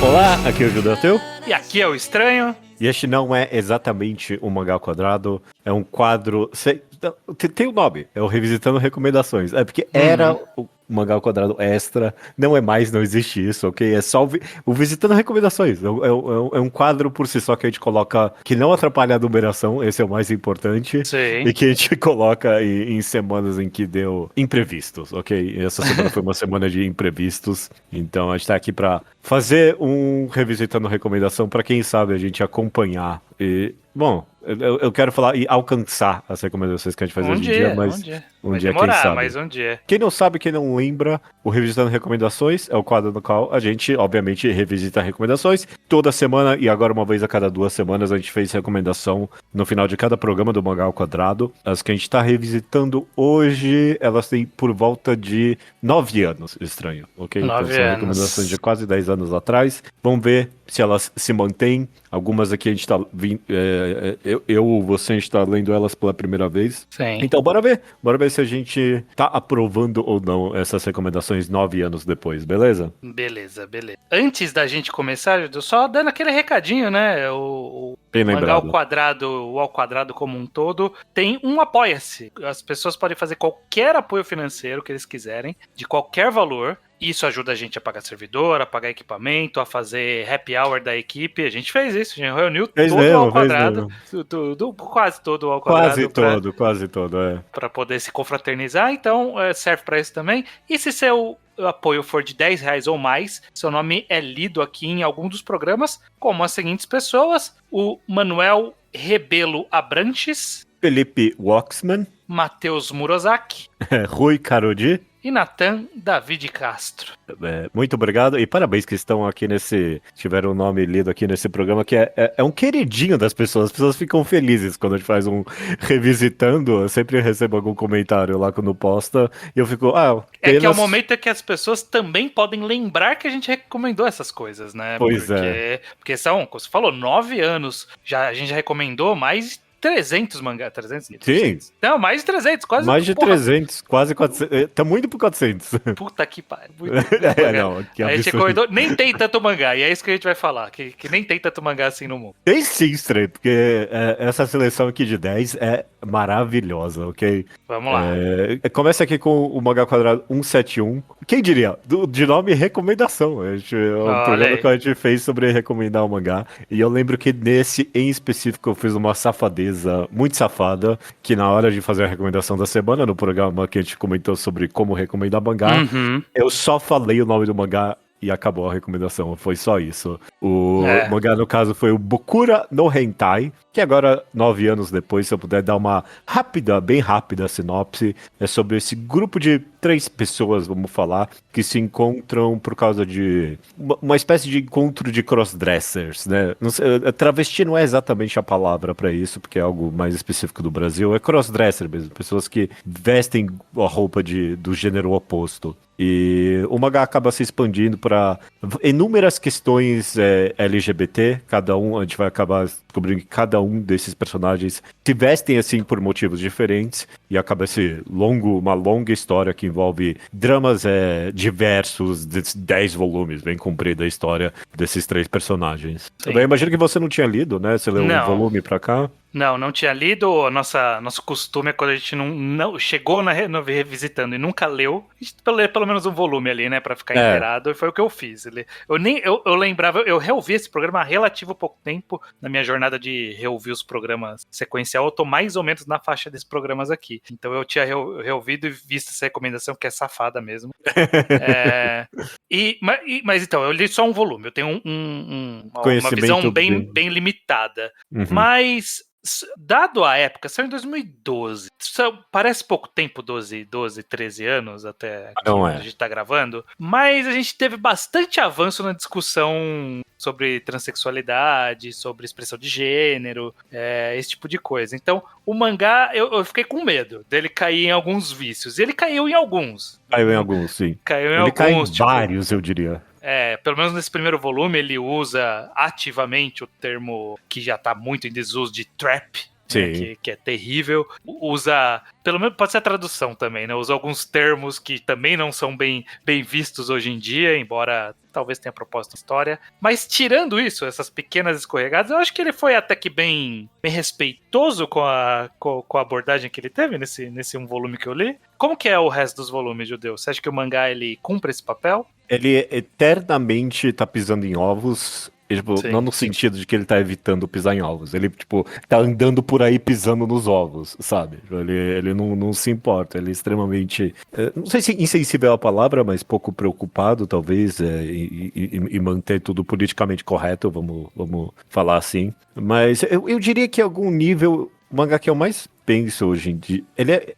Olá, aqui é o Judeu. E aqui é o Estranho. E este não é exatamente um mangá ao quadrado, é um quadro. Tem um nome, é o Revisitando Recomendações. É porque era o mangá ao quadrado extra, não é mais, não existe isso, ok? É só o Visitando Recomendações. É um quadro por si só que a gente coloca, que não atrapalha a numeração, esse é o mais importante. Sim. E que a gente coloca em semanas em que deu imprevistos, ok? E essa semana foi uma semana de imprevistos, então a gente tá aqui pra fazer um Revisitando Recomendação pra quem sabe a gente acompanhar e, bom, eu quero falar e alcançar as recomendações que a gente faz hoje em dia, mas um dia. Vai quem demorar, sabe. mas um dia. Quem não sabe, quem não lembra, o Revisitando Recomendações é o quadro no qual a gente, obviamente, revisita recomendações toda semana e agora uma vez a cada 2 semanas a gente fez recomendação no final de cada programa do Mangá ao Quadrado. As que a gente tá revisitando hoje, elas têm por volta de 9 anos, estranho, ok? 9 Então são anos. recomendações de quase 10 anos atrás. Vamos ver se elas se mantêm. Algumas aqui a gente tá você, a gente tá lendo elas pela primeira vez. Sim. Então, bora ver se a gente tá aprovando ou não essas recomendações 9 anos depois, beleza? Beleza. Antes da gente começar, Judeu, só dando aquele recadinho, né? Bem Mangá lembrado. ao quadrado como um todo, tem um Apoia-se. As pessoas podem fazer qualquer apoio financeiro que eles quiserem, de qualquer valor. Isso ajuda a gente a pagar servidor, a pagar equipamento, a fazer happy hour da equipe. A gente fez isso, a gente reuniu todo o ao quadrado, quase todo o ao quadrado. Quase todo, é. Para poder se confraternizar, então serve para isso também. E se seu apoio for de R$10 ou mais, seu nome é lido aqui em algum dos programas, como as seguintes pessoas: o Manuel Rebelo Abrantes, Felipe Waxman, Matheus Murozaki Rui Carodi e Natan David Castro. Muito obrigado e parabéns que estão aqui tiveram o nome lido aqui nesse programa, que é um queridinho das pessoas. As pessoas ficam felizes quando a gente faz um revisitando. Eu sempre recebo algum comentário lá quando posta e eu fico, que é o momento em que as pessoas também podem lembrar que a gente recomendou essas coisas, né? Pois é. Porque são, como você falou, 9 anos. A gente já recomendou mais 300 mangá, 300? Sim. Não, mais de 300, quase. Mais de 300, quase 400. Estamos indo pro 400. Puta que pariu. Não, que a gente absurdo. recomendou, nem tem tanto mangá, e é isso que a gente vai falar, que nem tem tanto mangá assim no mundo. Tem sim, estranho, porque essa seleção aqui de 10 é maravilhosa, ok? Vamos lá. Começa aqui com o Mangá Quadrado 171. Quem diria? De nome recomendação. É um programa que a gente fez sobre recomendar o mangá. E eu lembro que nesse em específico eu fiz uma safadeza muito safada, que na hora de fazer a recomendação da semana, no programa que a gente comentou sobre como recomendar mangá, eu só falei o nome do mangá e acabou a recomendação, foi só isso. O mangá, no caso, foi o Bokura no Hentai, que agora, 9 anos depois, se eu puder dar uma bem rápida sinopse, é sobre esse grupo de 3 pessoas, vamos falar, que se encontram por causa de uma espécie de encontro de crossdressers, né? Não sei, travesti não é exatamente a palavra pra isso, porque é algo mais específico do Brasil, é crossdresser mesmo, pessoas que vestem a roupa do gênero oposto. E o mangá acaba se expandindo para inúmeras questões LGBT. A gente vai acabar descobrindo que cada um desses personagens se vestem assim por motivos diferentes. E acaba uma longa história que envolve dramas diversos, 10 volumes, bem comprida a história desses 3 personagens. Eu imagino que você não tinha lido, né? Você leu um volume pra cá. Não tinha lido. Nosso costume é quando a gente não chegou no revisitando e nunca leu, a gente lê pelo menos um volume ali, né, pra ficar inteirado, e foi o que eu fiz. Eu lembrava, eu reouvi esse programa há relativo pouco tempo, na minha jornada de reouvir os programas sequencial, eu tô mais ou menos na faixa desses programas aqui. Então eu tinha reouvido e visto essa recomendação, que é safada mesmo. Mas então, eu li só um volume, eu tenho uma visão bem limitada. Mas dado a época, saiu em 2012. Parece pouco tempo, 12, 13 anos até que a gente tá gravando. Mas a gente teve bastante avanço na discussão sobre transexualidade, sobre expressão de gênero, esse tipo de coisa. Então, o mangá, eu fiquei com medo dele cair em alguns vícios. E ele caiu em alguns. Caiu em alguns, sim. Ele caiu em vários, eu diria. Pelo menos nesse primeiro volume, ele usa ativamente o termo que já tá muito em desuso de trap, né, que é terrível. Usa, pelo menos pode ser a tradução também, né? Usa alguns termos que também não são bem vistos hoje em dia, embora talvez tenha proposta na história. Mas tirando isso, essas pequenas escorregadas, eu acho que ele foi até que bem respeitoso com a abordagem que ele teve nesse um volume que eu li. Como que é o resto dos volumes, Judeu? Você acha que o mangá ele cumpre esse papel? Ele eternamente tá pisando em ovos. Tipo, não no sentido de que ele tá evitando pisar em ovos. Ele, tipo, tá andando por aí pisando nos ovos, sabe? Ele não se importa. Ele é extremamente... não sei se insensível é a palavra, mas pouco preocupado, talvez, em manter tudo politicamente correto, vamos falar assim. Mas eu diria que em algum nível... O mangá que eu mais penso hoje em dia...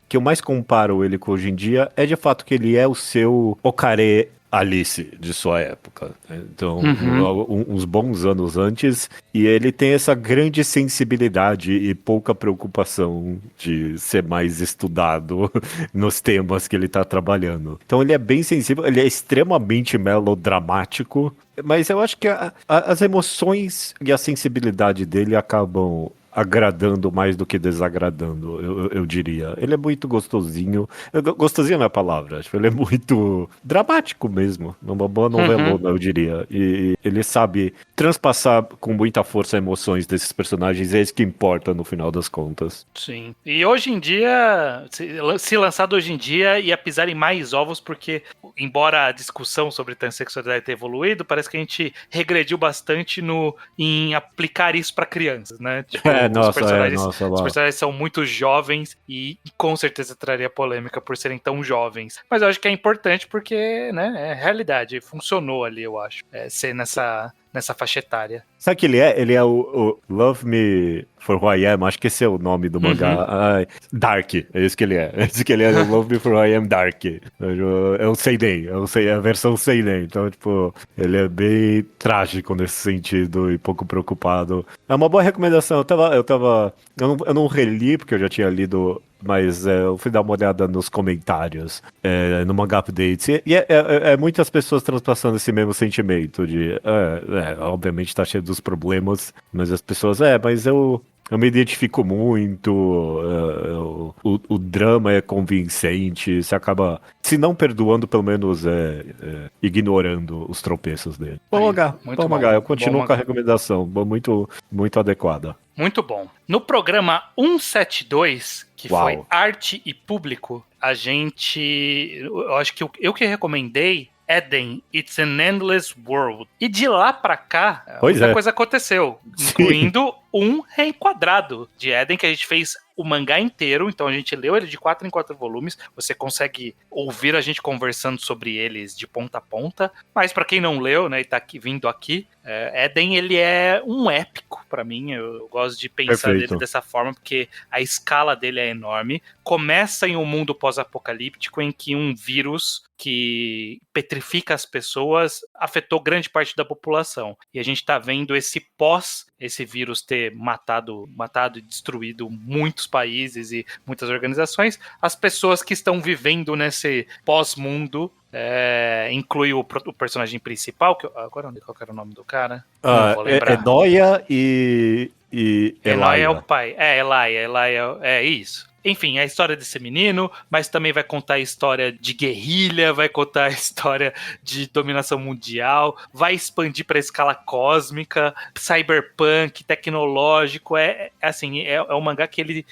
que eu mais comparo ele com hoje em dia é de fato que ele é o seu Okare Alice de sua época. Então, uns bons anos antes, e ele tem essa grande sensibilidade e pouca preocupação de ser mais estudado nos temas que ele está trabalhando. Então ele é bem sensível, ele é extremamente melodramático, mas eu acho que as emoções e a sensibilidade dele acabam agradando mais do que desagradando, eu diria. Ele é muito gostosinho. Gostosinho não é a palavra, acho que ele é muito dramático mesmo. Uma boa novelona, eu diria. E ele sabe transpassar com muita força emoções desses personagens, é isso que importa no final das contas. Sim. E hoje em dia, se lançado hoje em dia, ia pisar em mais ovos, porque, embora a discussão sobre transexualidade tenha evoluído, parece que a gente regrediu bastante em aplicar isso para crianças, né? Tipo, os personagens são muito jovens e com certeza traria polêmica por serem tão jovens. Mas eu acho que é importante porque, né, é realidade. Funcionou ali, eu acho. Ser nessa faixa etária. Sabe o que ele é? Ele é o Love Me For Who I Am, acho que esse é o nome do mangá. Dark, é isso que ele é. É isso que ele é, o Love Me For Who I Am Dark. É o Seinen, é a versão Seinen. Então, tipo, ele é bem trágico nesse sentido e pouco preocupado. É uma boa recomendação. Eu não reli, porque eu já tinha lido, mas eu fui dar uma olhada nos comentários no Manga Updates. E muitas pessoas transpassando esse mesmo sentimento de... obviamente tá cheio dos problemas, mas as pessoas... mas eu me identifico muito, o drama é convincente, você acaba, se não perdoando, pelo menos ignorando os tropeços dele. Bom mangá, eu continuo com a recomendação, muito, muito adequada. Muito bom. No programa 172, que foi Arte e Público, eu acho que eu que recomendei Eden, It's an Endless World. E de lá pra cá, muita coisa aconteceu, incluindo um reenquadrado de Eden, que a gente fez o mangá inteiro, então a gente leu ele de 4 em 4 volumes, você consegue ouvir a gente conversando sobre eles de ponta a ponta, mas pra quem não leu, né, e tá vindo aqui, Eden, ele é um épico pra mim, eu gosto de pensar nele dessa forma, porque a escala dele é enorme. Começa em um mundo pós-apocalíptico em que um vírus que petrifica as pessoas afetou grande parte da população, e a gente tá vendo esse vírus ter matado e destruído muitos países e muitas organizações, as pessoas que estão vivendo nesse pós-mundo, inclui o personagem principal, agora qual era o nome do cara? Não vou lembrar. Enoia e Enoia é o pai. Elaia, é isso. Enfim, é a história desse menino, mas também vai contar a história de guerrilha, vai contar a história de dominação mundial, vai expandir para a escala cósmica, cyberpunk, tecnológico. É um mangá que ele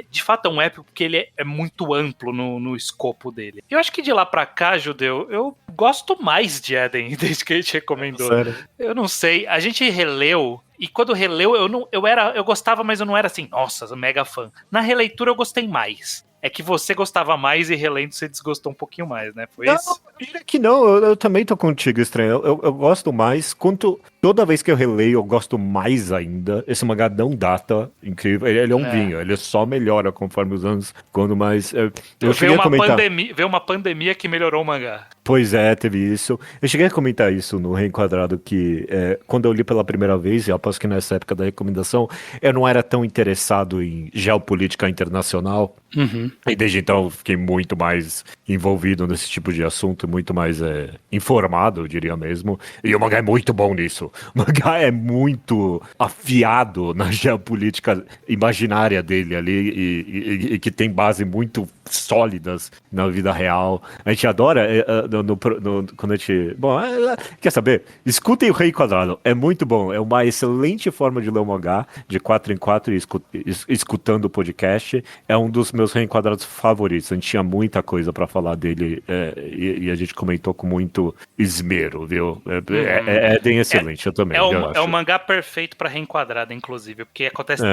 de fato é um épico, porque ele é muito amplo no escopo dele. Eu acho que de lá pra cá, Judeu, eu gosto mais de Eden, desde que a gente recomendou. Sério? Eu não sei, a gente releu. E quando releu, eu gostava, mas eu não era assim, nossa, mega fã. Na releitura eu gostei mais. É que você gostava mais e relendo você desgostou um pouquinho mais, né? Foi isso? Eu diria que não, eu também tô contigo, Estranho. Eu gosto mais. Toda vez que eu releio, eu gosto mais ainda. Esse mangá não data, incrível. Ele é um vinho, ele só melhora conforme os anos. Quando mais. Eu cheguei a comentar. Veio uma pandemia que melhorou o mangá. Pois é, teve isso. Eu cheguei a comentar isso no Reenquadrado, que quando eu li pela primeira vez, e eu aposto que nessa época da recomendação, eu não era tão interessado em geopolítica internacional. Uhum. E desde então eu fiquei muito mais envolvido nesse tipo de assunto, muito mais informado, eu diria mesmo. E o mangá é muito bom nisso. O mangá é muito afiado na geopolítica imaginária dele ali e que tem base muito sólidas na vida real. A gente adora quando a gente. Bom, quer saber? Escutem o Rei Quadrado. É muito bom. É uma excelente forma de ler o mangá, de 4 em 4 e escutando o podcast. É um dos meus reenquadrados favoritos. A gente tinha muita coisa pra falar dele e a gente comentou com muito esmero, viu? É bem excelente, eu também. É o mangá perfeito pra reenquadrada, inclusive, porque acontece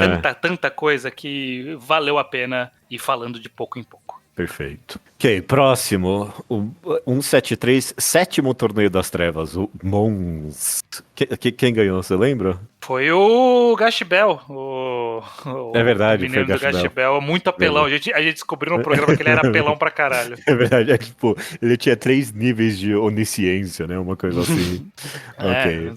tanta coisa que valeu a pena ir falando de pouco em pouco. Perfeito. Ok, próximo. O 173, sétimo torneio das trevas, o Mons. Quem ganhou, você lembra? Foi o Gashbel, É verdade, o menino foi do Gashbel, muito apelão. A gente descobriu no programa que ele era apelão pra caralho. É verdade, tipo, ele tinha 3 níveis de onisciência, né? Uma coisa assim. Ok.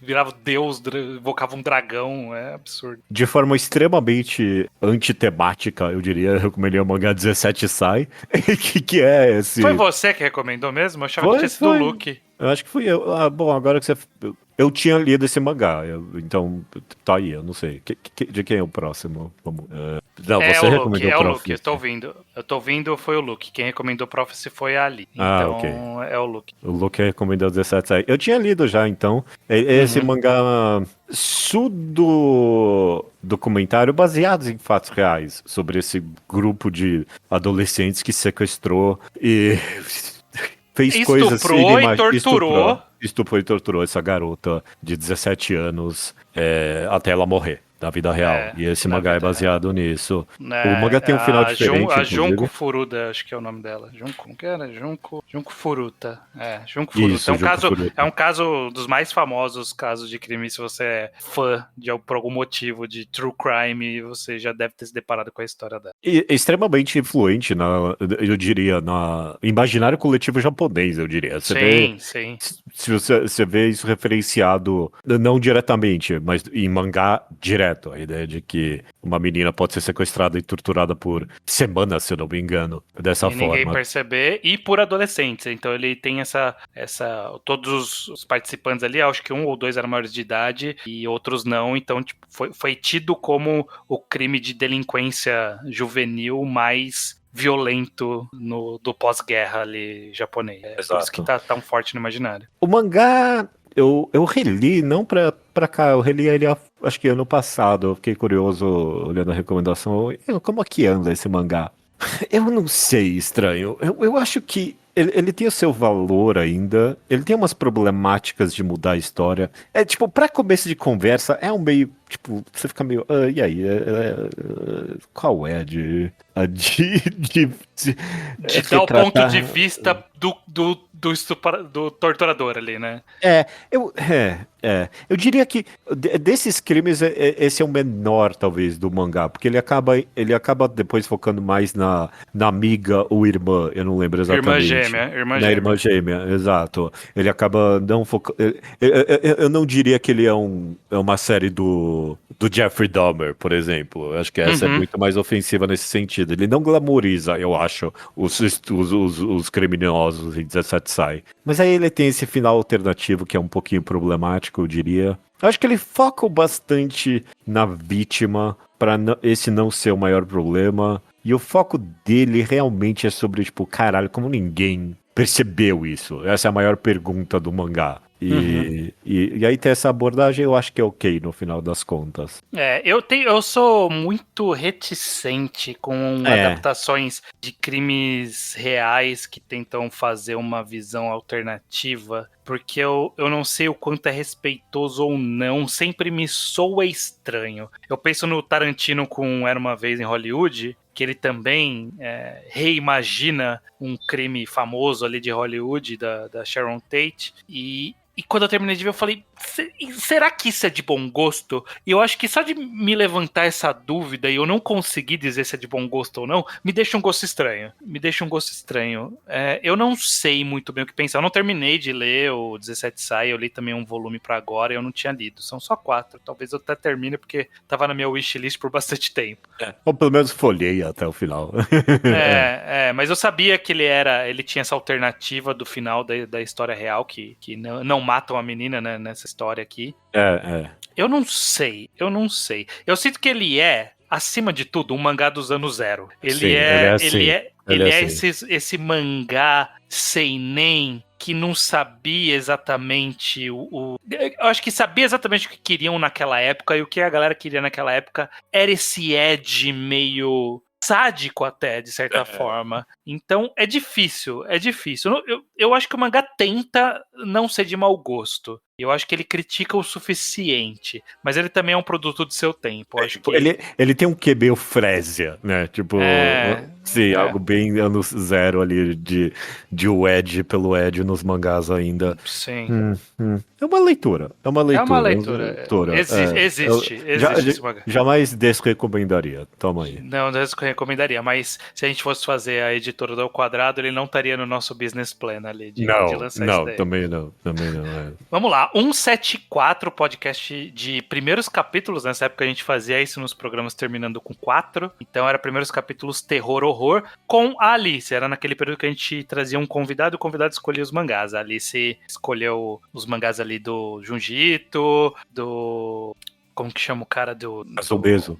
Virava Deus, invocava um dragão, é absurdo. De forma extremamente antitemática, eu diria, eu recomendaria o mangá 17 Sai, que é esse... Foi você que recomendou mesmo? Eu achava que tinha sido o Luke. Eu acho que fui eu. Ah, bom, agora que você... Eu tinha lido esse mangá, então tá aí, eu não sei. De quem é o próximo? Não, você recomendou o Luke, eu tô ouvindo, foi o Luke. Quem recomendou o Prophecy foi a Ali. Então, ok. é o Luke. O Luke recomendou 17 Sai. Eu tinha lido já, então. Esse mangá documentário baseado em fatos reais sobre esse grupo de adolescentes que sequestrou e fez coisas Estuprou e torturou essa garota de 17 anos até ela morrer, da vida real. E esse mangá é baseado nisso. O mangá tem um final diferente, a Junko Furuta, acho que é o nome dela. Como que era? Junko Furuta. Junko Furuta. Isso, é um caso dos mais famosos casos de crime. Se você é fã por algum motivo de true crime, você já deve ter se deparado com a história dela. E extremamente influente, eu diria, no imaginário coletivo japonês, eu diria. Sim. Se você vê isso referenciado, não diretamente, mas em mangá direto, a ideia de que uma menina pode ser sequestrada e torturada por semanas, se eu não me engano, dessa forma. Ninguém perceber, e por adolescentes. Então ele tem todos os participantes ali, acho que 1 ou 2 eram maiores de idade e outros não. Então tipo, foi tido como o crime de delinquência juvenil mais violento do pós-guerra ali japonês. Por isso que tá tão forte no imaginário. O mangá, eu reli, não pra cá, eu reli ele acho que ano passado, eu fiquei curioso olhando a recomendação, como é que anda esse mangá? Eu não sei, estranho, eu acho que ele tem o seu valor ainda, ele tem umas problemáticas de mudar a história, tipo, pra começo de conversa, é um meio, tipo, você fica meio, e aí, qual é de dar o ponto de vista do torturador ali, né? Eu diria que desses crimes, esse é o menor, talvez, do mangá, porque ele acaba depois focando mais na amiga ou irmã, eu não lembro exatamente. Irmã gêmea, exato. Ele acaba não focando... Eu não diria que ele é uma série do Jeffrey Dahmer, por exemplo. Eu acho que essa é muito mais ofensiva nesse sentido. Ele não glamoriza, eu acho, os criminosos em 17 Sai. Mas aí ele tem esse final alternativo que é um pouquinho problemático, eu diria. Eu acho que ele foca bastante na vítima para esse não ser o maior problema. E o foco dele realmente é sobre, tipo, caralho, como ninguém percebeu isso? Essa é a maior pergunta do mangá. E aí ter essa abordagem eu acho que é ok no final das contas. Eu sou muito reticente com adaptações de crimes reais que tentam fazer uma visão alternativa, porque eu não sei o quanto é respeitoso ou não, sempre me soa estranho. Eu penso no Tarantino com Era Uma Vez em Hollywood, que ele também reimagina um crime famoso ali de Hollywood, da Sharon Tate, e E quando eu terminei de ver, eu falei, será que isso é de bom gosto? E eu acho que só de me levantar essa dúvida e eu não conseguir dizer se é de bom gosto ou não, me deixa um gosto estranho. Eu não sei muito bem o que pensar. Eu não terminei de ler o 17 Sai, eu li também um volume pra agora e eu não tinha lido. São só 4. Talvez eu até termine porque tava na minha wishlist por bastante tempo. Ou pelo menos folhei até o final. Mas eu sabia que ele tinha essa alternativa do final da história real, que não matam a menina, né, nessa história aqui. Eu não sei. Eu sinto que ele é, acima de tudo, um mangá dos anos zero. Ele é esse mangá seinen que não sabia exatamente eu acho que sabia exatamente o que queriam naquela época, e o que a galera queria naquela época era esse edge meio sádico até, de certa forma. Então, é difícil. Eu acho que o mangá tenta não ser de mau gosto. Eu acho que ele critica o suficiente, mas ele também é um produto do seu tempo. Eu acho que... ele tem um QB Frésia, né? Tipo, algo bem anos zero ali de Wedge pelo Edge nos mangás ainda. Sim. É uma leitura. Existe esse mangá. Jamais desrecomendaria. Toma aí. Não desrecomendaria, mas se a gente fosse fazer a editora do Ao Quadrado, ele não estaria no nosso business plan ali de lançar isso daí. Também não. Vamos lá, 174, podcast de primeiros capítulos. Nessa época a gente fazia isso nos programas terminando com 4. Então era primeiros capítulos terror, horror, com a Alice. Era naquele período que a gente trazia um convidado e o convidado escolhia os mangás. A Alice escolheu os mangás ali do Junji Ito, do... Como que chama o cara do... Kazumezo.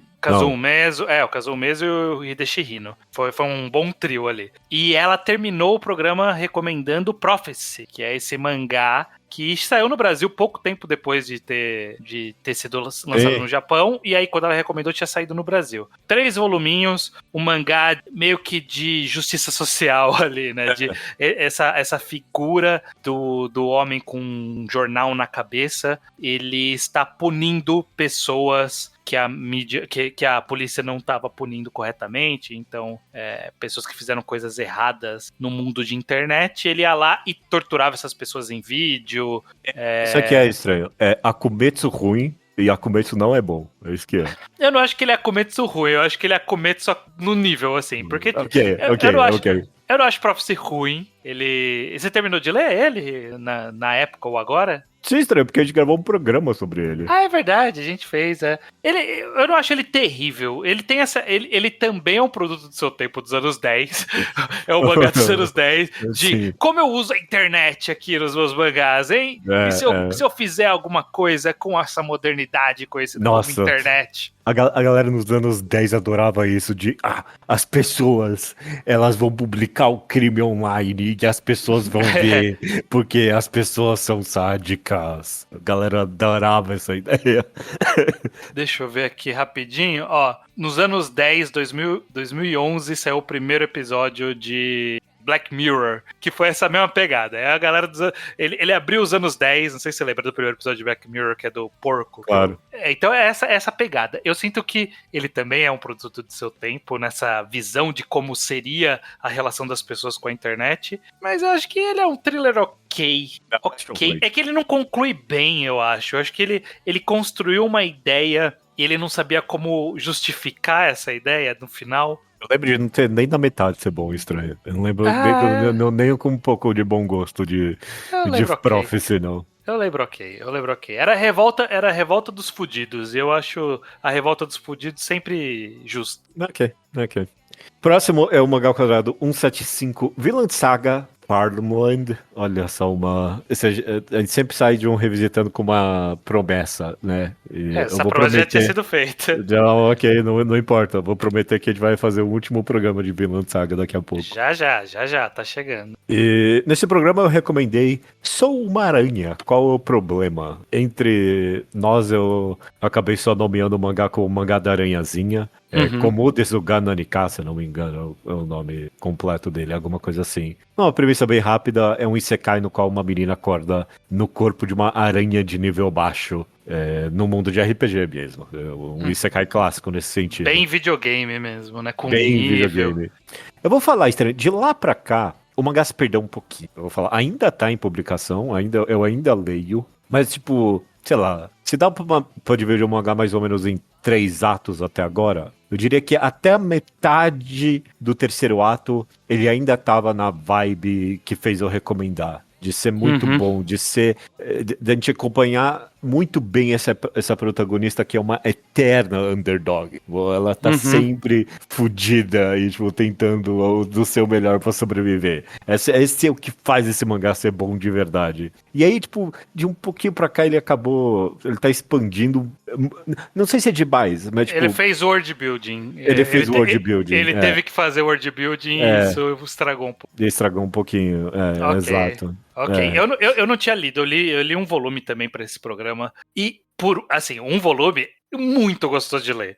O Kazumezo e o Hideshi Hino. Foi um bom trio ali. E ela terminou o programa recomendando Prophecy, que é esse mangá que saiu no Brasil pouco tempo depois de ter sido lançado no Japão, e aí quando ela recomendou tinha saído no Brasil. 3 voluminhos, um mangá meio que de justiça social ali, né? De essa figura do homem com um jornal na cabeça, ele está punindo pessoas que a mídia, que a polícia não estava punindo corretamente, então pessoas que fizeram coisas erradas no mundo de internet, ele ia lá e torturava essas pessoas em vídeo. Isso aqui é estranho. É Akumetsu ruim e Akumetsu não é bom. É isso que é. Eu não acho que ele é Akumetsu ruim, eu acho que ele é Akumetsu no nível, assim, porque eu não acho Prophecy ruim. Você terminou de ler ele na época ou agora? Sim, estranho, porque a gente gravou um programa sobre ele. Ah, é verdade, a gente fez, eu não acho ele terrível. Ele tem ele também é um produto do seu tempo, dos anos 10. É um mangá dos anos 10. De como eu uso a internet aqui nos meus mangás, hein? E se eu fizer alguma coisa com essa modernidade, com esse novo internet? A galera nos anos 10 adorava isso de as pessoas, elas vão publicar o crime online e as pessoas vão ver porque as pessoas são sádicas. A galera adorava essa ideia. Deixa eu ver aqui rapidinho. Ó, nos anos 10, 2011, saiu o primeiro episódio de Black Mirror, que foi essa mesma pegada. É a galera ele abriu os anos 10, não sei se você lembra do primeiro episódio de Black Mirror, que é do porco. Claro. Então é essa pegada. Eu sinto que ele também é um produto do seu tempo, nessa visão de como seria a relação das pessoas com a internet, mas eu acho que ele é um thriller ok. É que ele não conclui bem, eu acho. Eu acho que ele construiu uma ideia e ele não sabia como justificar essa ideia no final. Eu lembro de não ter nem na metade ser bom e estranho. Eu não lembro nem com um pouco de bom gosto de Prophecy, não. Eu lembro ok. Era a revolta dos fudidos. E eu acho a revolta dos fudidos sempre justa. Ok. Próximo é o Mangá ao Quadrado 175, Vinland Saga Farmland. Olha só a gente sempre sai de um revisitando com uma promessa, né? E essa promessa já tinha sido feita. Ok, não importa. Vou prometer que a gente vai fazer o último programa de Vinland Saga daqui a pouco. Já, tá chegando. E nesse programa eu recomendei Sou uma Aranha. Qual é o problema? Entre nós eu acabei só nomeando o mangá como o mangá da aranhazinha. Como Desuga Nanika, se não me engano, é o nome completo dele, alguma coisa assim. Uma premissa bem rápida, é um isekai no qual uma menina acorda no corpo de uma aranha de nível baixo, no mundo de RPG mesmo. Um isekai clássico nesse sentido. Bem videogame mesmo, né? Com bem nível. Videogame. Eu vou falar, de lá pra cá, o mangá se perdeu um pouquinho. Eu vou falar, ainda tá em publicação, eu ainda leio, mas tipo, sei lá, se dá pra dividir o mangá mais ou menos em 3 atos até agora, eu diria que até a metade do terceiro ato, ele ainda tava na vibe que fez eu recomendar. De ser muito bom, de a gente acompanhar muito bem essa protagonista que é uma eterna underdog. Ela tá sempre fodida e, tipo, tentando do seu melhor pra sobreviver. Esse é o que faz esse mangá ser bom de verdade. E aí, tipo, de um pouquinho pra cá ele tá expandindo. Não sei se é demais, mas tipo... Ele fez world building. Ele fez world building. Ele teve que fazer world building e isso estragou um pouco. Estragou um pouquinho, exato. Ok, eu não tinha lido, eu li um volume também pra esse programa, e assim, um volume muito gostoso de ler.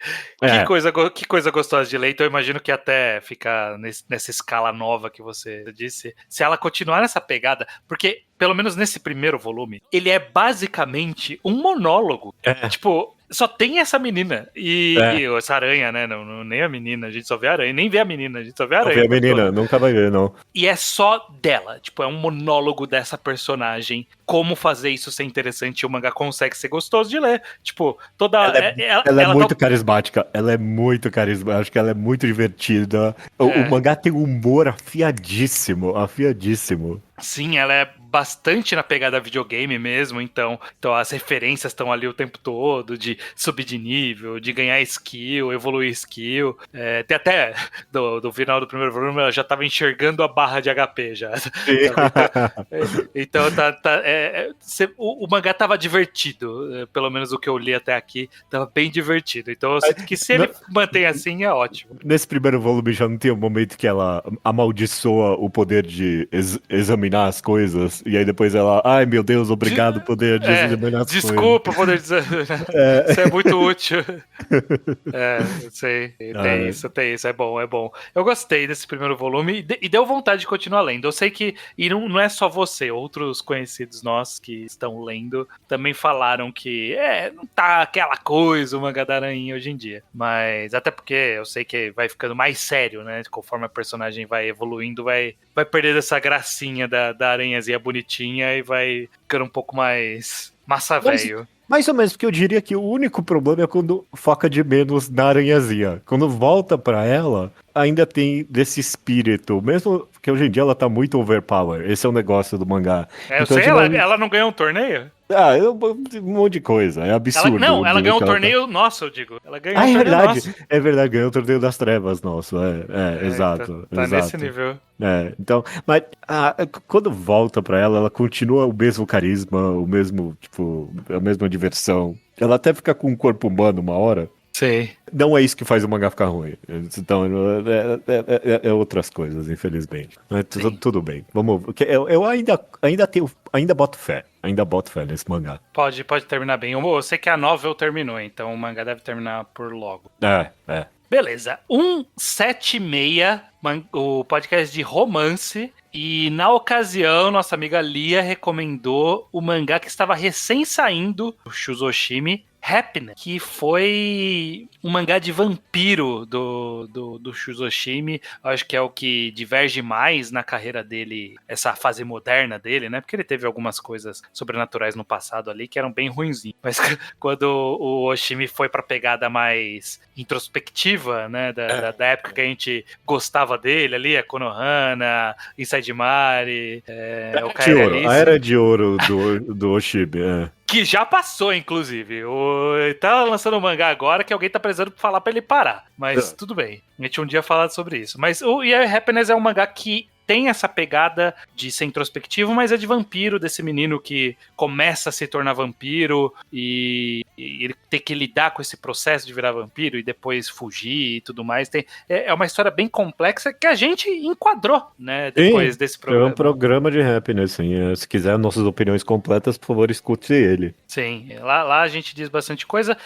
Que coisa gostosa de ler, então eu imagino que até ficar nessa escala nova que você disse, se ela continuar nessa pegada, porque, pelo menos nesse primeiro volume, ele é basicamente um monólogo. Tipo, só tem essa menina e essa aranha, né? Não, nem a menina, a gente só vê a aranha, nem vê a menina, a gente só vê a aranha. Não vê a menina, nunca vai ver, não. E é só dela, tipo, é um monólogo dessa personagem. Como fazer isso ser interessante e o mangá consegue ser gostoso de ler. Tipo, ela é muito carismática, ela é muito carismática, acho que ela é muito divertida. O mangá tem um humor afiadíssimo. Sim, ela é bastante na pegada videogame mesmo, então as referências estão ali o tempo todo, de subir de nível, de ganhar skill, evoluir skill. Tem até, do final do primeiro volume, ela já tava enxergando a barra de HP já. Então o mangá tava divertido, pelo menos o que eu li até aqui, tava bem divertido. Então eu sinto que se ele mantém assim, é ótimo. Nesse primeiro volume já não tem um momento que ela amaldiçoa o poder de examinar as coisas, e aí depois ela, ai meu Deus, obrigado, poder de examinar as coisas. Desculpa, poder dizer. Isso é muito útil. Sei. Tem isso, é bom. Eu gostei desse primeiro volume e deu vontade de continuar lendo. Eu sei que, e não é só você, outros conhecidos nossos que estão lendo também falaram que não tá aquela coisa o mangá da Aranha hoje em dia. Mas até porque eu sei que vai ficando mais sério, né? Conforme a personagem vai evoluindo, vai perdendo essa gracinha da aranhazinha bonitinha e vai ficando um pouco mais massa velho. Mais ou menos, porque eu diria que o único problema é quando foca de menos na aranhazinha. Quando volta pra ela, ainda tem desse espírito, mesmo que hoje em dia ela tá muito overpower. Esse é o negócio do mangá. Eu sei, ela não ganhou um torneio? Um monte de coisa, é absurdo. Ela ganhou um torneio nosso, eu digo. Ela ganhou um torneio verdade, nosso. É verdade, ganhou o torneio das trevas nosso, exato. Tá nesse nível. Então, mas quando volta pra ela continua o mesmo carisma, o mesmo, tipo, a mesma diversão. Ela até fica com um corpo humano uma hora. Sei. Não é isso que faz o mangá ficar ruim. Então, é outras coisas, infelizmente. Mas tudo bem. Vamos. Eu ainda boto fé. Ainda boto fé nesse mangá. Pode terminar bem. Eu sei que a novel terminou, então o mangá deve terminar por logo. Beleza. 176, o podcast de romance. E na ocasião, nossa amiga Lia recomendou o mangá que estava recém saindo, o Shuzoshimi, Happiness, que foi um mangá de vampiro do Shuzoshimi. Acho que é o que diverge mais na carreira dele, essa fase moderna dele, né? Porque ele teve algumas coisas sobrenaturais no passado ali que eram bem ruinzinhos. Mas quando o Oshimi foi pra pegada mais introspectiva, né? Da época que a gente gostava dele ali, a Konohana, Inside Mari, o Kairi Alice. A era de ouro do Oshimi, Que já passou, inclusive. Tá lançando um mangá agora que alguém tá precisando falar pra ele parar. Mas tudo bem. A gente um dia falar sobre isso. Mas o Happiness é um mangá que tem essa pegada de ser introspectivo, mas é de vampiro, desse menino que começa a se tornar vampiro e ele tem que lidar com esse processo de virar vampiro e depois fugir e tudo mais. É uma história bem complexa que a gente enquadrou, né, depois desse programa. É um programa de Happiness, sim. Se quiser nossas opiniões completas, por favor, escute ele. Sim, lá a gente diz bastante coisa.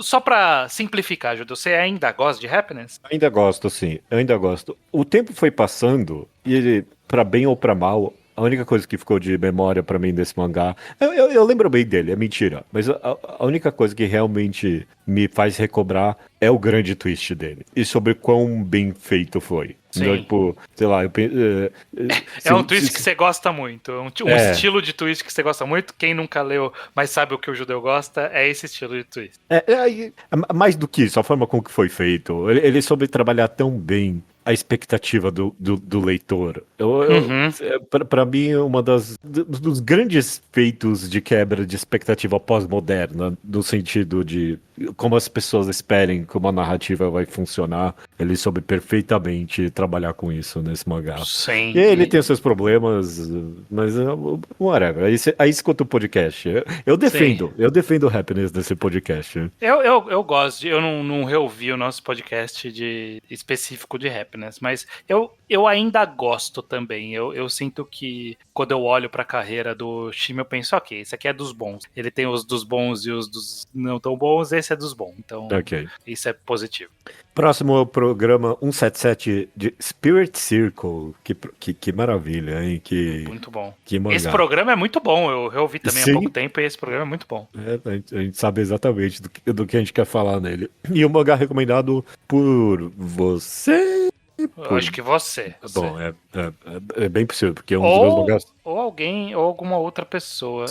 Só pra simplificar, Judeu, você ainda gosta de Happiness? Ainda gosto, sim. Eu ainda gosto. O tempo foi passando e ele, pra bem ou pra mal, a única coisa que ficou de memória pra mim desse mangá... Eu lembro bem dele, é mentira. Mas a única coisa que realmente me faz recobrar é o grande twist dele. E sobre quão bem feito foi. Então, tipo, sei lá, é um twist que você gosta muito. Um estilo de twist que você gosta muito. Quem nunca leu, mas sabe o que o judeu gosta, é esse estilo de twist. Mais do que isso, a forma com que foi feito. Ele soube trabalhar tão bem a expectativa do leitor. Para mim, dos grandes feitos de quebra de expectativa pós-moderna, no sentido de como as pessoas esperem como a narrativa vai funcionar, ele soube perfeitamente trabalhar com isso nesse mangá. Sim. E ele tem os seus problemas, mas whatever. Aí se conta o podcast. Eu defendo o happiness desse podcast. Eu gosto, eu não reouvi o nosso podcast específico de happiness, mas eu ainda gosto também. Eu sinto que quando eu olho pra carreira do Shima, eu penso, ok, esse aqui é dos bons. Ele tem os dos bons e os dos não tão bons, esse é dos bons. Então, Isso é positivo. Próximo é o programa 177 de Spirit Circle. Que maravilha, hein? Muito bom. Que mangá. Esse programa é muito bom. Eu reouvi também há pouco tempo e esse programa é muito bom. A gente sabe exatamente do que a gente quer falar nele. E o mangá recomendado por você. Eu acho que você. Bom, é bem possível, porque é um dos meus mangás. Ou alguém, ou alguma outra pessoa.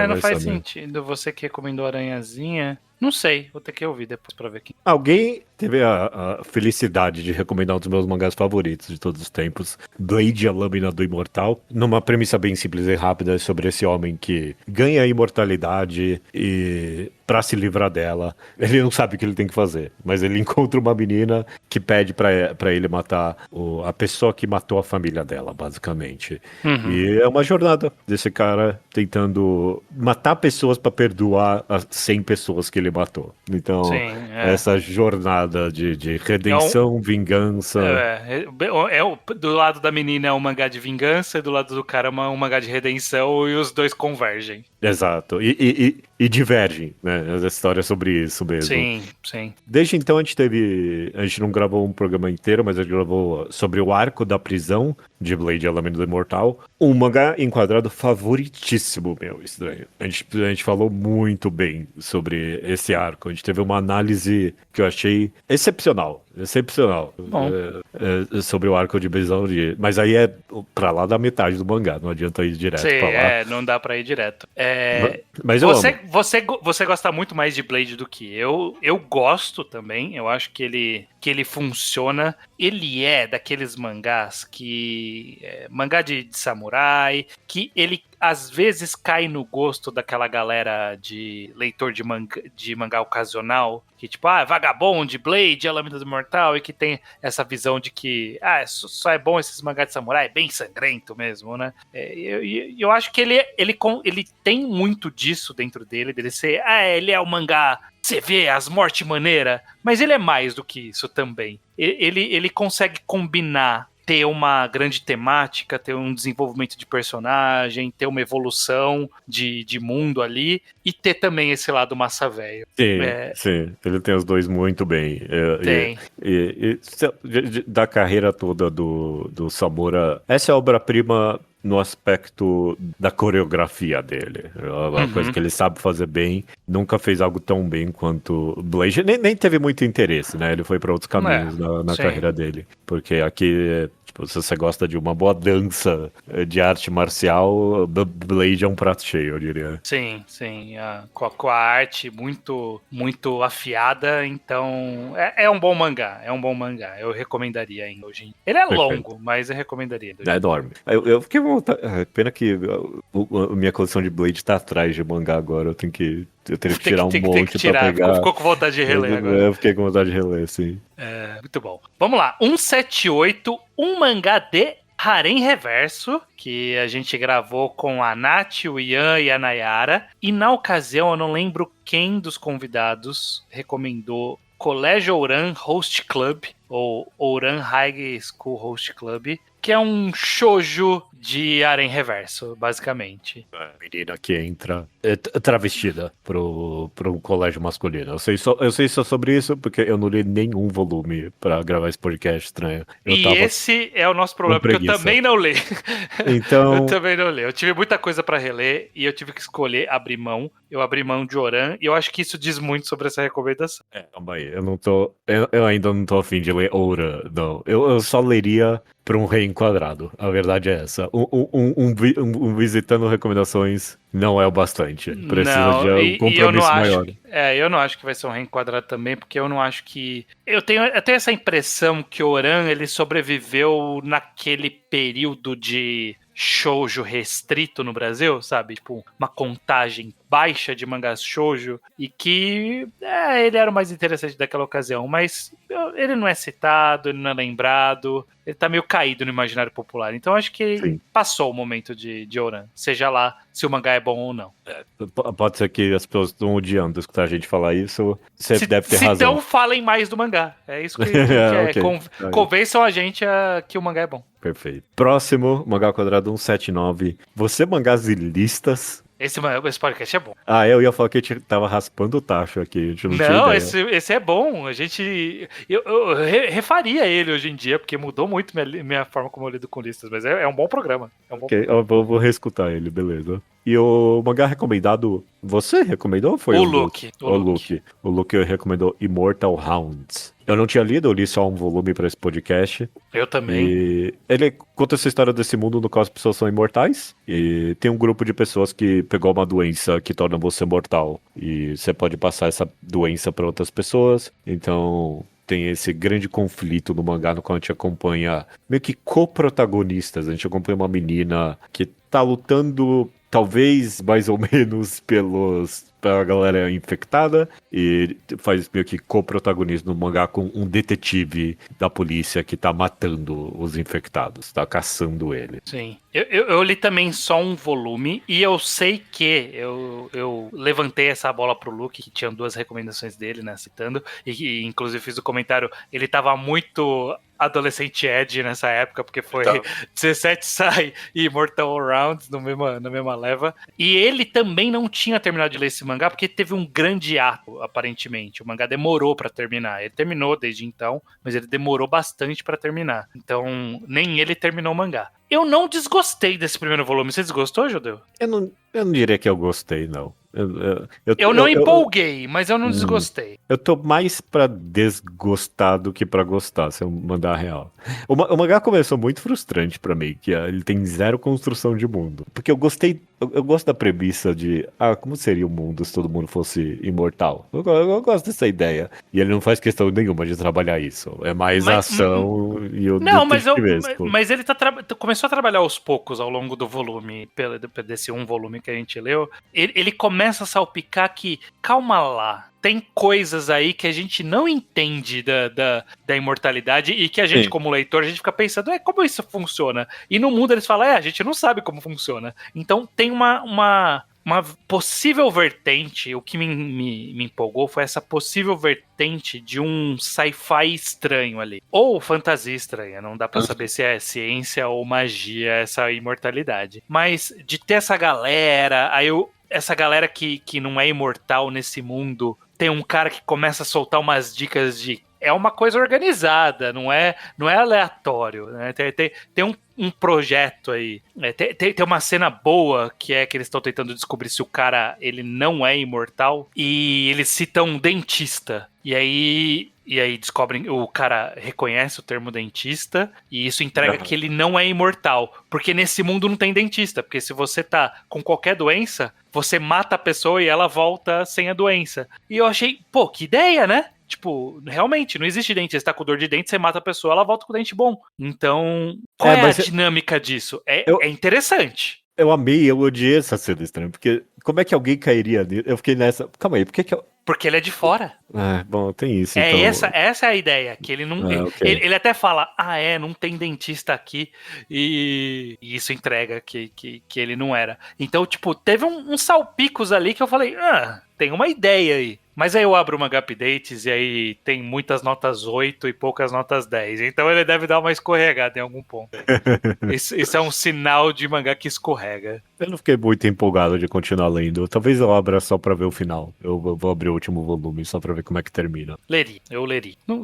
Não faz sentido. Você que recomendou Aranhazinha. Não sei, vou ter que ouvir depois pra ver aqui. Alguém teve a felicidade de recomendar um dos meus mangás favoritos de todos os tempos, Blade, a Lâmina do Imortal, numa premissa bem simples e rápida sobre esse homem que ganha a imortalidade e pra se livrar dela, ele não sabe o que ele tem que fazer, mas ele encontra uma menina que pede pra ele matar a pessoa que matou a família dela, basicamente. E é uma jornada desse cara tentando matar pessoas pra perdoar as 100 pessoas que ele matou. Então, essa jornada de redenção, vingança. Do lado da menina é um mangá de vingança e do lado do cara é um mangá de redenção e os dois convergem. Exato. E divergem, né? Essa história é sobre isso mesmo. Sim. Desde então a gente não gravou um programa inteiro, mas a gente gravou sobre o arco da prisão de Blade, a Lâmina do Imortal. Um mangá enquadrado favoritíssimo meu, estranho. A gente falou muito bem sobre esse arco. A gente teve uma análise que eu achei excepcional. Sobre o arco de prisão. Mas aí é pra lá da metade do mangá, não adianta ir direto pra lá. Não dá pra ir direto. Mas você gosta muito mais de Blade do que eu. Eu gosto também. Eu acho que ele funciona. Ele é daqueles mangás mangá de samurai, que ele às vezes cai no gosto daquela galera de leitor de mangá ocasional, que tipo, Vagabond, Blade, a Lâmina do Imortal, e que tem essa visão de que só é bom esses mangás de samurai, é bem sangrento mesmo, né? Eu acho que ele tem muito disso dentro dele ser, ele é o mangá, você vê as mortes maneiras, mas ele é mais do que isso também. Ele consegue combinar ter uma grande temática, ter um desenvolvimento de personagem, ter uma evolução de mundo ali, e ter também esse lado massa velho. Sim, ele tem os dois muito bem. Tem. Da carreira toda do Samura, essa é a obra-prima no aspecto da coreografia dele. É uma coisa que ele sabe fazer bem. Nunca fez algo tão bem quanto Blade. Nem teve muito interesse, né? Ele foi para outros caminhos na carreira dele. Porque aqui, tipo, se você gosta de uma boa dança de arte marcial, Blade é um prato cheio, eu diria. Sim. Com a arte muito, muito afiada, então é um bom mangá. Eu recomendaria ainda hoje. Ele é longo, mas eu recomendaria. É enorme. Eu fiquei pena que a minha coleção de Blade tá atrás de mangá agora. Eu teria que tirar um monte pra pegar. Ficou com vontade de reler agora. Eu fiquei com vontade de reler, sim. Muito bom. Vamos lá. 178, um mangá de Harem Reverso, que a gente gravou com a Nath, o Ian e a Nayara. E na ocasião, eu não lembro quem dos convidados recomendou Colégio Ouran Host Club, ou Ouran High School Host Club, que é um shoujo de harem reverso, basicamente. A menina que entra travestida pro colégio masculino. Eu sei só sobre isso porque eu não li nenhum volume pra gravar esse podcast estranho. Esse é o nosso problema, porque eu também não li. Então... Eu também não li. Eu tive muita coisa pra reler e eu tive que escolher abrir mão. Eu abri mão de Ouran e eu acho que isso diz muito sobre essa recomendação. Calma aí, eu ainda não tô afim de ler ler Ouran, não. Eu só leria para um reenquadrado. A verdade é essa. Um visitando recomendações não é o bastante. Precisa de Não, um e eu não compromisso acho. maior. Eu não acho que vai ser um reenquadrado também, porque eu não acho que. Eu tenho até essa impressão que Ouran ele sobreviveu naquele período de shoujo restrito no Brasil, sabe? Tipo, uma contagem baixa de mangás shoujo e que ele era o mais interessante daquela ocasião, mas ele não é citado, ele não é lembrado, ele tá meio caído no imaginário popular. Então acho que Sim. passou o momento de Ouran, seja lá se o mangá é bom ou não. Pode ser que as pessoas estão odiando escutar a gente falar isso. Você deve ter razão. Então falem mais do mangá. É isso que Okay. Convençam a gente que o mangá é bom. Perfeito. Próximo, Mangá Quadrado 179. Você mangás e listas? Esse podcast é bom. Eu ia falar que a gente tava raspando o tacho aqui, a gente não tinha ideia. Esse é bom. Eu refaria ele hoje em dia, porque mudou muito minha forma como eu lido com listas, mas é um bom programa. Eu vou reescutar ele, beleza. E o mangá recomendado, você recomendou ou foi o Luke? O Luke recomendou Immortal Hounds. Eu não tinha lido, eu li só um volume pra esse podcast. Eu também. E ele conta essa história desse mundo no qual as pessoas são imortais. E tem um grupo de pessoas que pegou uma doença que torna você mortal. E você pode passar essa doença pra outras pessoas. Então tem esse grande conflito no mangá no qual a gente acompanha meio que co-protagonistas. A gente acompanha uma menina que tá lutando, talvez mais ou menos, pela galera infectada, e faz meio que co-protagonismo no mangá com um detetive da polícia que tá matando os infectados, tá caçando ele. Sim. Eu li também só um volume, e eu sei que eu levantei essa bola pro Luke, que tinha 2 recomendações dele, né, citando, e inclusive fiz o comentário, ele tava muito adolescente Ed nessa época, porque foi 17 sai e Immortal Rounds na mesma leva. E ele também não tinha terminado de ler esse mangá, porque teve um grande ato, aparentemente. O mangá demorou pra terminar. Ele terminou desde então, mas ele demorou bastante pra terminar. Então, nem ele terminou o mangá. Eu não desgostei desse primeiro volume. Você desgostou, Judeu? Eu não diria que eu gostei, não. Eu não empolguei, mas eu não desgostei. Eu tô mais pra desgostar do que pra gostar, se eu mandar a real. O mangá começou muito frustrante pra mim, que ele tem 0 construção de mundo. Porque eu gosto da premissa de, como seria o mundo se todo mundo fosse imortal? Eu gosto dessa ideia. E ele não faz questão nenhuma de trabalhar isso. É mais ação e o mas ele começou a trabalhar aos poucos ao longo do volume, desse um volume que a gente leu. Ele começa a salpicar que, calma lá, tem coisas aí que a gente não entende da imortalidade e que a gente, como leitor, a gente fica pensando, como isso funciona? E no mundo eles falam, a gente não sabe como funciona. Então tem uma possível vertente, o que me empolgou foi essa possível vertente de um sci-fi estranho ali. Ou fantasia estranha, não dá pra saber se é ciência ou magia essa imortalidade. Mas de ter essa galera, essa galera que não é imortal nesse mundo, tem um cara que começa a soltar umas dicas de... É uma coisa organizada, não é aleatório, né? Tem um projeto aí. Tem uma cena boa que é que eles estão tentando descobrir se o cara ele não é imortal e eles citam um dentista. E aí descobrem, o cara reconhece o termo dentista e isso entrega que ele não é imortal. Porque nesse mundo não tem dentista. Porque se você tá com qualquer doença, você mata a pessoa e ela volta sem a doença. E eu achei, que ideia, né? Tipo, realmente, não existe dente. Você tá com dor de dente, você mata a pessoa, ela volta com o dente bom. Então, qual é a dinâmica disso? É interessante. Eu amei, eu odiei essa cena estranha, porque como é que alguém cairia nisso? Eu fiquei nessa... Calma aí, por que eu... Porque ele é de fora. Bom, tem isso, então... Essa é a ideia, que ele não... Ele até fala, não tem dentista aqui, e isso entrega que ele não era. Então, tipo, teve uns salpicos ali que eu falei, tem uma ideia aí. Mas aí eu abro o Manga Updates e aí tem muitas notas 8 e poucas notas 10. Então ele deve dar uma escorregada em algum ponto. Isso é um sinal de mangá que escorrega. Eu não fiquei muito empolgado de continuar lendo. Talvez eu abra só pra ver o final. Eu vou abrir o último volume só pra ver como é que termina. Eu leria. Não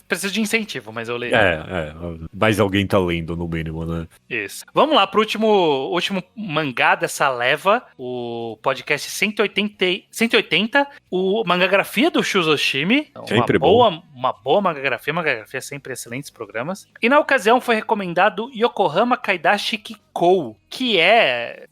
preciso de incentivo, mas eu leria. Mas alguém tá lendo, no mínimo, né? Isso. Vamos lá pro último mangá dessa leva. O podcast 180. O mangagrafia do Shuzoshimi, uma boa mangagrafia sempre excelentes programas. E na ocasião foi recomendado Yokohama Kaidashi Kikou, que é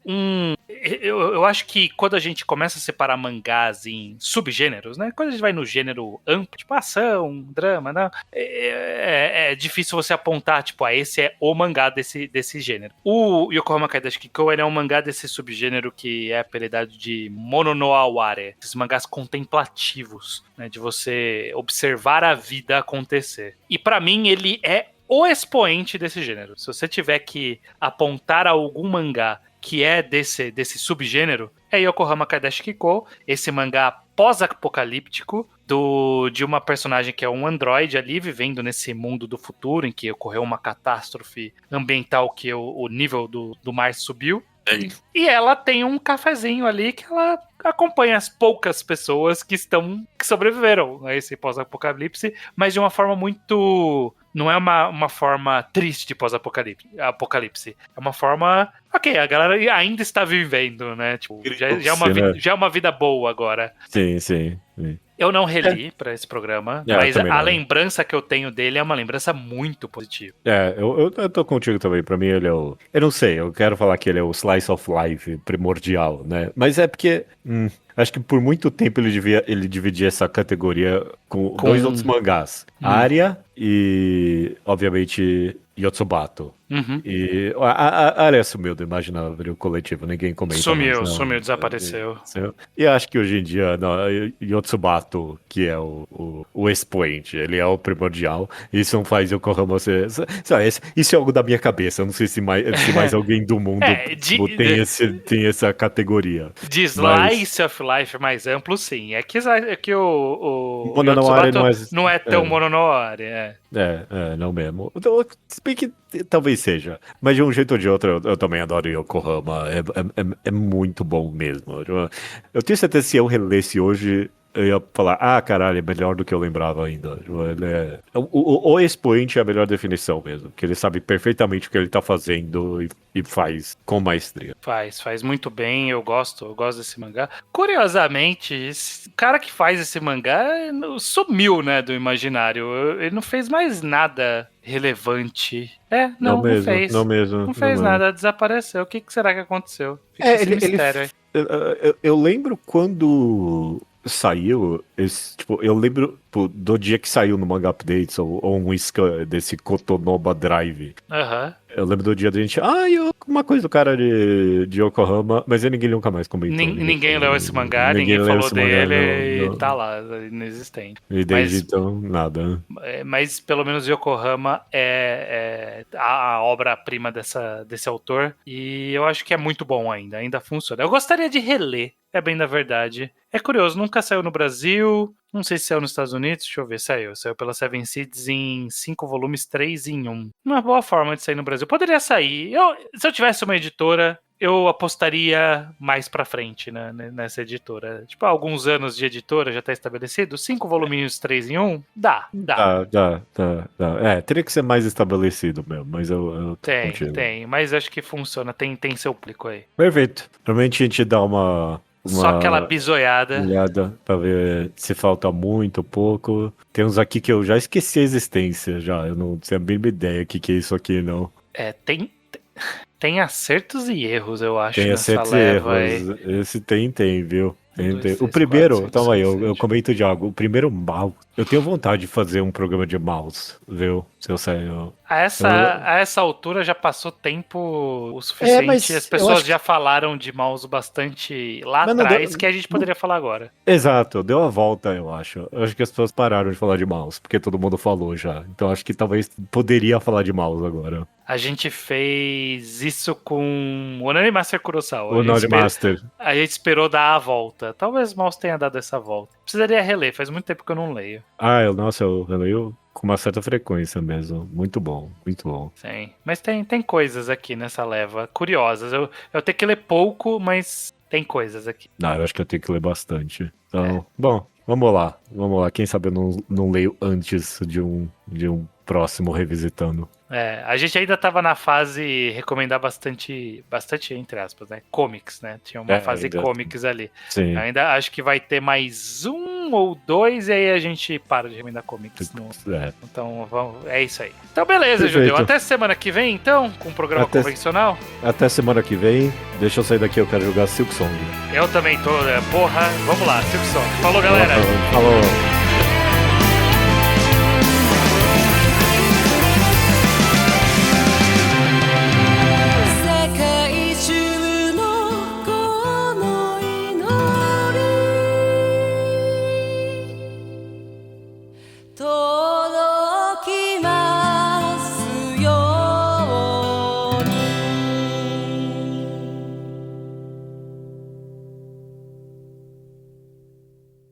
eu acho que quando a gente começa a separar mangás em subgêneros, né? Quando a gente vai no gênero amplo, tipo ação, drama, não, é difícil você apontar, tipo, esse é o mangá desse gênero. O Yokohama Kaidashi Kikou, ele é um mangá desse subgênero que é apelidado de Mono no Aware, esses mangás contemplativos, né? De você observar a vida acontecer. E pra mim, ele é o expoente desse gênero. Se você tiver que apontar algum mangá que é desse subgênero, é Yokohama Kaidashi Kikou, esse mangá pós-apocalíptico de uma personagem que é um androide ali, vivendo nesse mundo do futuro, em que ocorreu uma catástrofe ambiental que o nível do mar subiu. E ela tem um cafezinho ali que ela acompanha as poucas pessoas que sobreviveram a esse pós-apocalipse, mas de uma forma muito... Não é uma forma triste de pós-apocalipse. É uma forma... Ok, a galera ainda está vivendo, né? Tipo, já é uma vida boa agora. Sim. Eu não reli pra esse programa, mas a lembrança que eu tenho dele é uma lembrança muito positiva. Eu tô contigo também. Pra mim, ele é o... Eu não sei, eu quero falar que ele é o slice of life primordial, né? Mas é porque... acho que por muito tempo ele dividia essa categoria com dois outros mangás. Aria e, obviamente, Yotsubato. Uhum. E a Aria sumiu do imaginário coletivo, ninguém comenta. Sumiu, desapareceu. E acho que hoje em dia, Yotsubato, que é o expoente, ele é o primordial. Isso não faz Yokohama ser... Isso é algo da minha cabeça, eu não sei se mais alguém do mundo tem essa categoria. De slice of life mais amplo, sim. É que o Mono no Aware não é tão Mono no Aware, não mesmo. Então, se bem que talvez seja. Mas de um jeito ou de outro, eu também adoro Yokohama. É muito bom mesmo. Eu tenho certeza que se eu relesse hoje, eu ia falar, caralho, é melhor do que eu lembrava ainda. Ele o expoente é a melhor definição mesmo. Porque ele sabe perfeitamente o que ele tá fazendo e faz com maestria. Faz muito bem, eu gosto desse mangá. Curiosamente, esse cara que faz esse mangá sumiu, né, do imaginário. Ele não fez mais nada relevante. Não fez. Não fez nada, desapareceu. O que será que aconteceu? Fica esse mistério aí. Eu lembro quando saiu, eu lembro do dia que saiu no Manga Updates ou um isca desse Kotonoba Drive. Eu lembro do dia da gente, uma coisa do cara de Yokohama, mas ninguém nunca mais comentou. Ninguém leu esse mangá, ninguém falou dele e tá lá, inexistente. E desde então, nada. Mas pelo menos Yokohama é a obra-prima desse autor, e eu acho que é muito bom ainda funciona. Eu gostaria de reler, é bem da verdade. É curioso, nunca saiu no Brasil, não sei se saiu nos Estados Unidos, deixa eu ver, saiu pela Seven Seeds em 5 volumes, 3 em 1. Uma boa forma de sair no Brasil. Poderia sair. Se eu tivesse uma editora, eu apostaria mais pra frente, né, nessa editora. Tipo, alguns anos de editora já tá estabelecido, 5 voluminhos, 3 em 1, dá. Dá. Teria que ser mais estabelecido mesmo, mas eu Tem, mas acho que funciona, tem seu público aí. Perfeito. Realmente a gente dá só aquela bisoiada. Olhada pra ver se falta muito ou pouco. Tem uns aqui que eu já esqueci a existência, eu não tenho a mínima ideia que é isso aqui, não. Tem acertos e erros, eu acho, tem nessa leva aí. Esse tem, viu? O primeiro, então aí, eu comento de algo. O primeiro mouse. Eu tenho vontade de fazer um programa de mouse, viu? Se eu sair. A essa altura já passou tempo o suficiente. As pessoas já falaram de mouse bastante lá atrás que a gente poderia falar agora. Exato, deu a volta, eu acho. Eu acho que as pessoas pararam de falar de mouse, porque todo mundo falou já. Então acho que talvez poderia falar de mouse agora. A gente fez isso com o Onani Master Kurosawa. A gente esperou dar a volta. Talvez o mouse tenha dado essa volta. Precisaria reler, faz muito tempo que eu não leio. Eu releio com uma certa frequência mesmo. Muito bom, muito bom. Sim, mas tem coisas aqui nessa leva curiosas. Eu tenho que ler pouco, mas tem coisas aqui. Eu acho que eu tenho que ler bastante. Então, bom, vamos lá. Quem sabe eu não leio antes de um próximo revisitando. A gente ainda tava na fase recomendar bastante entre aspas, né? Comics, né? Tinha uma fase comics ali. Sim. Ainda acho que vai ter mais 1 ou 2 e aí a gente para de recomendar comics. Então, é isso aí. Então, beleza, perfeito. Judeu. Até semana que vem, então, com um programa convencional. Até semana que vem. Deixa eu sair daqui, eu quero jogar Silksong. Eu também tô. Porra, vamos lá, Silksong. Falou, galera. Falou.